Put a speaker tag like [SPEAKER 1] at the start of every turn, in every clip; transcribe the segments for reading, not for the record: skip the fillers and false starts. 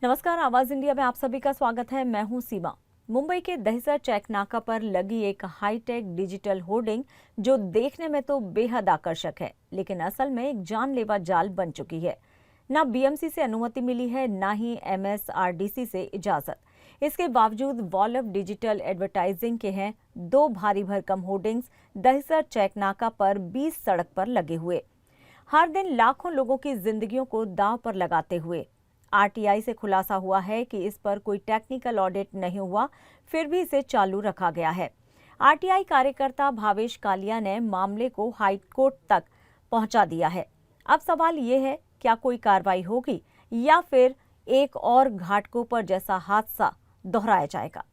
[SPEAKER 1] नमस्कार, आवाज इंडिया में आप सभी का स्वागत है। मैं हूं सीमा। मुंबई के दहिसर चेक नाका पर लगी एक हाईटेक डिजिटल होर्डिंग जो देखने में तो बेहद आकर्षक है, लेकिन असल में एक जानलेवा जाल बन चुकी है। ना बीएमसी से अनुमति मिली है, ना ही एमएसआरडीसी से इजाजत। इसके बावजूद वॉल ऑफ डिजिटल एडवर्टाइजिंग के हैं दो भारी भरकम होर्डिंग्स दहिसर चेक नाका पर 20 सड़क पर लगे हुए, हर दिन लाखों लोगों की जिंदगियों को दांव पर लगाते हुए। आरटीआई से खुलासा हुआ है कि इस पर कोई टेक्निकल ऑडिट नहीं हुआ, फिर भी इसे चालू रखा गया है। आरटीआई कार्यकर्ता भावेश कालिया ने मामले को हाईकोर्ट तक पहुंचा दिया है। अब सवाल ये है, क्या कोई कार्रवाई होगी या फिर एक और घाटकोपर जैसा हादसा दोहराया जाएगा?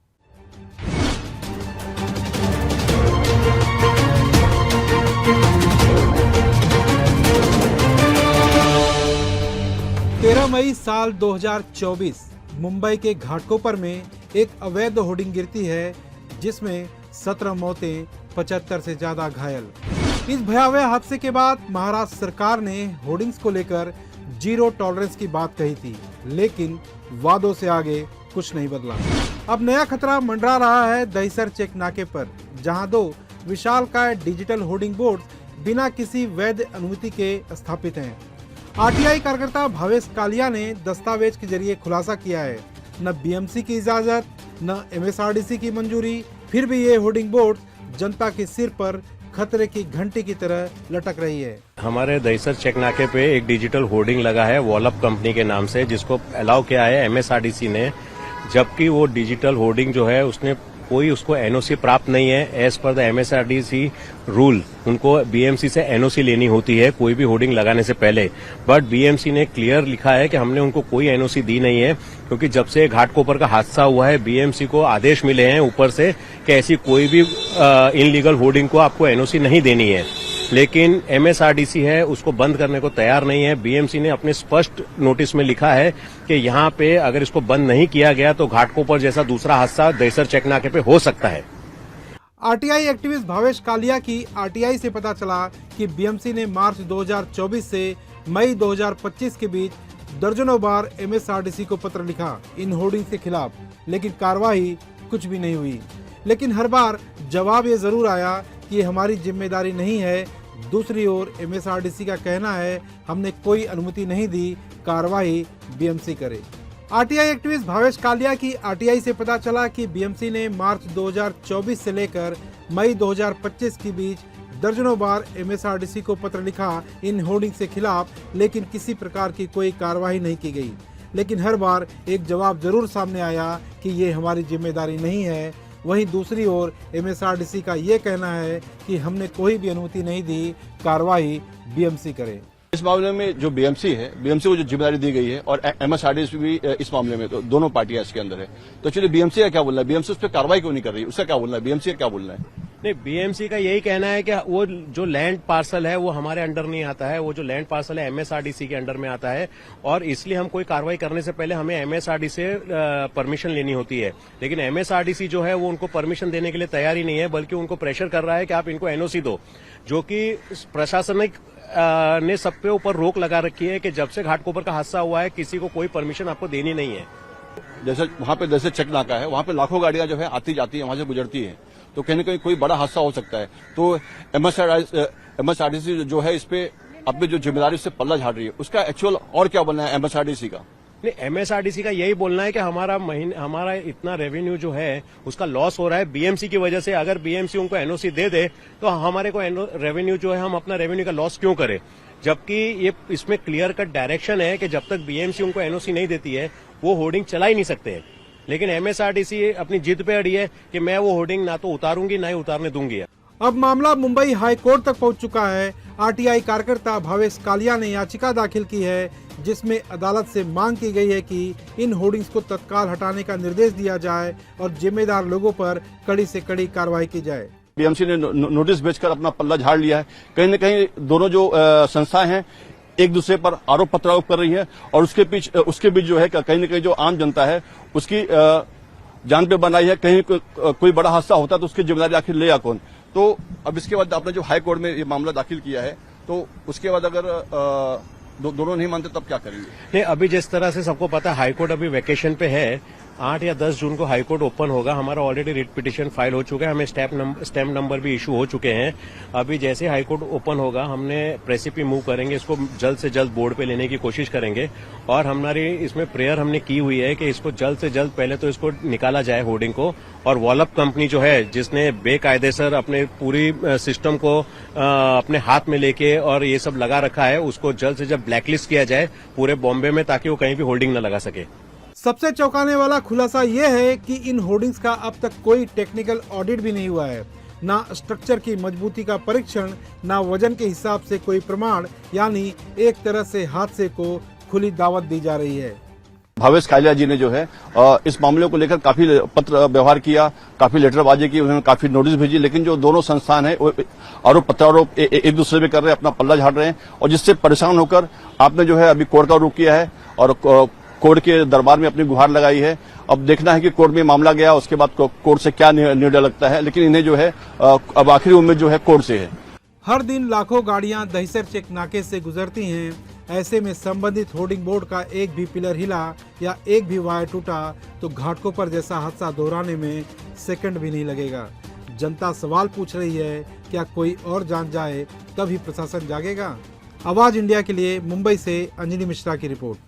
[SPEAKER 2] मई साल 2024 मुंबई के घाटकोपर में एक अवैध होर्डिंग गिरती है, जिसमें 17 मौतें, 75 से ज्यादा घायल। इस भयावह हादसे के बाद महाराष्ट्र सरकार ने होर्डिंग्स को लेकर जीरो टॉलरेंस की बात कही थी, लेकिन वादों से आगे कुछ नहीं बदला। अब नया खतरा मंडरा रहा है दहिसर चेक नाके पर, जहां दो विशालकाय डिजिटल होर्डिंग बोर्ड बिना किसी वैध अनुमति के स्थापित हैं। आरटीआई कार्यकर्ता भावेश कालिया ने दस्तावेज के जरिए खुलासा किया है, न बीएमसी की इजाजत, न एमएसआरडीसी की मंजूरी, फिर भी ये होर्डिंग बोर्ड जनता के सिर पर खतरे की घंटी की तरह लटक रही है।
[SPEAKER 3] हमारे दहिसर चेक नाके पे एक डिजिटल होर्डिंग लगा है वॉलअप कंपनी के नाम से, जिसको अलाउ किया है एमएसआरडीसी ने, जबकि वो डिजिटल होर्डिंग जो है उसने कोई उसको एनओसी प्राप्त नहीं है। As per the MSRDC rule उनको बीएमसी से एनओसी लेनी होती है कोई भी होर्डिंग लगाने से पहले, बट बीएमसी ने क्लियर लिखा है कि हमने उनको कोई एनओसी दी नहीं है, क्योंकि जब से घाटकोपर का हादसा हुआ है बीएमसी को आदेश मिले हैं ऊपर से कि ऐसी कोई भी इनलीगल होर्डिंग को आपको एनओसी नहीं देनी है। लेकिन एमएसआरडीसी है उसको बंद करने को तैयार नहीं है। बीएमसी ने अपने स्पष्ट नोटिस में लिखा है कि यहाँ पे अगर इसको बंद नहीं किया गया तो घाटकोपर जैसा दूसरा हादसा दहिसर चेक नाके पे हो सकता है।
[SPEAKER 2] आरटीआई एक्टिविस्ट भावेश कालिया की आरटीआई से पता चला कि बीएमसी ने मार्च 2024 से मई 2025 के बीच दर्जनों बार एमएसआरडीसी को पत्र लिखा इन होर्डिंग के खिलाफ, लेकिन कार्रवाई कुछ भी नहीं हुई। लेकिन हर बार जवाब ये जरूर आया कि ये हमारी जिम्मेदारी नहीं है। दूसरी ओर एमएसआरडीसी का कहना है हमने कोई अनुमति नहीं दी, कार्रवाई बीएमसी करे। आरटीआई एक्टिविस्ट भावेश कालिया की आरटीआई से पता चला कि बीएमसी ने मार्च 2024 से लेकर मई 2025 के बीच दर्जनों बार एमएसआरडीसी को पत्र लिखा इन होर्डिंग के खिलाफ, लेकिन किसी प्रकार की कोई कार्रवाई नहीं की गई। लेकिन हर बार एक जवाब जरूर सामने आया कि ये हमारी जिम्मेदारी नहीं है। वहीं दूसरी ओर एमएसआरडीसी का ये कहना है कि हमने कोई भी अनुमति नहीं दी, कार्रवाई बीएमसी करे।
[SPEAKER 4] इस मामले में जो बीएमसी है, बीएमसी को जो जिम्मेदारी दी गई है और एमएसआरडीसी भी इस मामले में, तो दोनों पार्टियां इसके अंदर है। तो एक्चुअली बीएमसी का क्या बोलना है, बीएमसी उस पर कार्रवाई क्यों नहीं कर रही, उसका क्या बोलना है, बीएमसी का क्या बोलना है?
[SPEAKER 3] नहीं, बीएमसी का यही कहना है कि वो जो लैंड पार्सल है वो हमारे अंडर नहीं आता है, वो जो लैंड पार्सल है एमएसआरडीसी के अंडर में आता है, और इसलिए हम कोई कार्रवाई करने से पहले हमें एमएसआरडीसी से परमिशन लेनी होती है। लेकिन एमएसआरडीसी जो है वो उनको परमिशन देने के लिए तैयार ही नहीं है, बल्कि उनको प्रेशर कर रहा है कि आप इनको एनओसी दो, जो कि प्रशासनिक ने सब पे ऊपर रोक लगा रखी है कि जब से घाटकोपर का हादसा हुआ है किसी को कोई परमिशन आपको देनी नहीं है।
[SPEAKER 4] जैसे वहां पे जैसे चेक नाका है, वहां पे लाखों गाड़ियां जो है आती जाती है, वहां से गुजरती है, तो कहीं न कहीं कोई बड़ा हादसा हो सकता है। तो एमएसआरडीसी जो है इस पे अपनी जो जिम्मेदारी उससे पल्ला झाड़ रही है, उसका एक्चुअल और क्या बोलना है एमएसआरडीसी का?
[SPEAKER 3] नहीं, एमएसआरडीसी का यही बोलना है कि हमारा इतना रेवेन्यू जो है उसका लॉस हो रहा है बीएमसी की वजह से। अगर बीएमसी उनको एनओसी दे दे तो हमारे को रेवेन्यू जो है, हम अपना रेवेन्यू का लॉस क्यों करें, जबकि ये इसमें क्लियर कट डायरेक्शन है कि जब तक बीएमसी उनको एनओसी नहीं देती है वो होर्डिंग चला ही नहीं सकते हैं। लेकिन एमएसआरडीसी अपनी जिद पे अड़ी है कि मैं वो होर्डिंग ना तो उतारूंगी ना ही उतारने दूंगी।
[SPEAKER 2] अब मामला मुंबई हाई कोर्ट तक पहुंच चुका है। आरटीआई कार्यकर्ता भावेश कालिया ने याचिका दाखिल की है, जिसमें अदालत से मांग की गई है कि इन होर्डिंग्स को तत्काल हटाने का निर्देश दिया जाए और जिम्मेदार लोगों पर कड़ी से कड़ी कार्रवाई की जाए।
[SPEAKER 4] बीएमसी ने नोटिस भेजकर अपना पल्ला झाड़ लिया है। कहीं न कहीं दोनों जो संस्थाएं हैं एक दूसरे पर आरोप प्रत्यारोप कर रही है, और उसके बीच जो है कहीं न कहीं जो आम जनता है उसकी जान पे बनाई है। कहीं कोई बड़ा हादसा होता तो उसकी जिम्मेदारी आखिर लेगा कौन? तो अब इसके बाद आपने जो हाई कोर्ट में ये मामला दाखिल किया है, तो उसके बाद अगर दोनों नहीं मानते तब क्या करेंगे?
[SPEAKER 3] नहीं, अभी जिस तरह से सबको पता है हाईकोर्ट अभी वैकेशन पे है, 8 या 10 जून को हाईकोर्ट ओपन होगा। हमारा ऑलरेडी रिट पिटीशन फाइल हो चुका है, हमें स्टैम्प नंबर भी इशू हो चुके हैं। अभी जैसे हाईकोर्ट ओपन होगा हमने प्रेसिपी मूव करेंगे, इसको जल्द से जल्द बोर्ड पे लेने की कोशिश करेंगे। और हमारी इसमें प्रेयर हमने की हुई है कि इसको जल्द से जल्द पहले तो इसको निकाला जाए होर्डिंग को, और वॉलअप कंपनी जो है जिसने बेकायदेसर अपने पूरी सिस्टम को अपने हाथ में लेके और ये सब लगा रखा है, उसको जल्द से जल्द ब्लैकलिस्ट किया जाए पूरे बॉम्बे में, ताकि वो कहीं भी होर्डिंग न लगा सके।
[SPEAKER 2] सबसे चौंकाने वाला खुलासा यह है कि इन होर्डिंग्स का अब तक कोई टेक्निकल ऑडिट भी नहीं हुआ है, ना स्ट्रक्चर की मजबूती का परीक्षण, ना वजन के हिसाब से कोई प्रमाण, यानी एक तरह से हादसे को खुली दावत दी जा रही है।
[SPEAKER 4] भावेश कालिया जी ने जो है इस मामले को लेकर काफी पत्र व्यवहार किया, काफी लेटरबाजी की, उन्होंने काफी नोटिस भेजी, लेकिन जो दोनों संस्थान है वो आरोप प्रत्यारोप एक दूसरे पे कर रहे हैं, अपना पल्ला झाड़ रहे हैं, और जिससे परेशान होकर आपने जो है अभी कोर्ट का रुख किया है और कोर्ट के दरबार में अपनी गुहार लगाई है। अब देखना है कि कोर्ट में मामला गया, उसके बाद कोर्ट से क्या निर्णय लगता है, लेकिन इन्हें जो है अब आखिरी उम्मीद जो है कोर्ट से है।
[SPEAKER 2] हर दिन लाखों गाड़ियां दहिसर चेक नाके से गुजरती हैं। ऐसे में संबंधित होर्डिंग बोर्ड का एक भी पिलर हिला या एक भी वायर टूटा तो घाटकोपर जैसा हादसा दोहराने में सेकंड भी नहीं लगेगा। जनता सवाल पूछ रही है, क्या कोई और जान जाए तभी प्रशासन जागेगा? आवाज इंडिया के लिए मुंबई से अंजनी मिश्रा की रिपोर्ट।